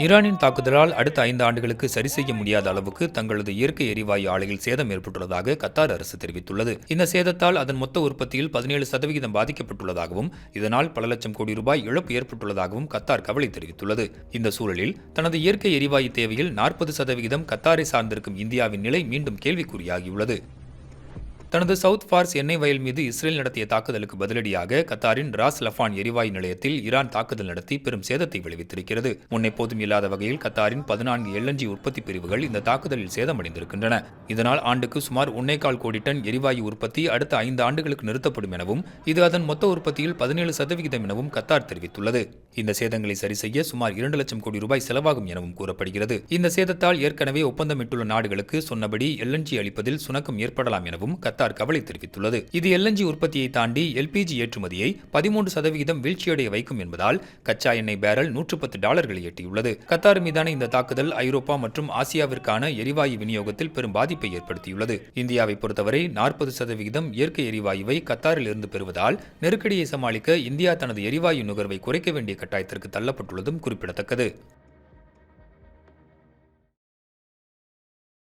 ஈரானின் தாக்குதலால் அடுத்த 5 ஆண்டுகளுக்கு சரி செய்ய முடியாத அளவுக்கு தங்களது இயற்கை எரிவாயு ஆலையில் சேதம் ஏற்பட்டுள்ளதாக கத்தார் அரசு தெரிவித்துள்ளது. இந்த சேதத்தால் அதன் மொத்த உற்பத்தியில் 17% பாதிக்கப்பட்டுள்ளதாகவும் இதனால் பல லட்சம் கோடி ரூபாய் இழப்பு ஏற்பட்டுள்ளதாகவும் கத்தார் கவலை தெரிவித்துள்ளது. இந்த சூழலில் தனது இயற்கை எரிவாயு தேவையில் 40% கத்தாரை சார்ந்திருக்கும் இந்தியாவின் நிலை மீண்டும் கேள்விக்குறியாகியுள்ளது. தனது சவுத் ஃபார்ஸ் எண்ணெய் வயல் மீது இஸ்ரேல் நடத்திய தாக்குதலுக்கு பதிலடியாக கத்தாரின் ராஸ் லஃபான் எரிவாயு நிலையத்தில் ஈரான் தாக்குதல் நடத்தி பெரும் சேதத்தை விளைவித்திருக்கிறது. முன்னெப்போதும் இல்லாத வகையில் கத்தாரின் 14 LNG உற்பத்தி பிரிவுகள் இந்த தாக்குதலில் சேதமடைந்திருக்கின்றன. இதனால் ஆண்டுக்கு சுமார் 1.25 கோடி டன் எரிவாயு உற்பத்தி அடுத்த 5 ஆண்டுகளுக்கு நிறுத்தப்படும் எனவும் இது அதன் மொத்த உற்பத்தியில் 17% எனவும் கத்தார் தெரிவித்துள்ளது. இந்த சேதங்களை சரி செய்ய சுமார் 2 லட்சம் கோடி ரூபாய் செலவாகும் எனவும் கூறப்படுகிறது. இந்த சேதத்தால் ஏற்கனவே ஒப்பந்தமிட்டுள்ள நாடுகளுக்கு சொன்னபடி LNG அளிப்பதில் சுணக்கம் ஏற்படலாம் எனவும் கத்தார் கவலை தெரிவித்துள்ளது. இது LNG உற்பத்தியை தாண்டி LPG ஏற்றுமதியை 13% வீழ்ச்சியடைய வைக்கும் என்பதால் கச்சா எண்ணெய் பேரல் $110 எட்டியுள்ளது. கத்தார் மீதான இந்த தாக்குதல் ஐரோப்பா மற்றும் ஆசியாவிற்கான எரிவாயு விநியோகத்தில் பெரும் பாதிப்பை ஏற்படுத்தியுள்ளது. இந்தியாவை பொறுத்தவரை 40% இயற்கை எரிவாயுவை கத்தாரில் இருந்து பெறுவதால் நெருக்கடியை சமாளிக்க இந்தியா தனது எரிவாயு நுகர்வை குறைக்க வேண்டிய கட்டாயத்திற்கு தள்ளப்பட்டுள்ளதும் குறிப்பிடத்தக்கது.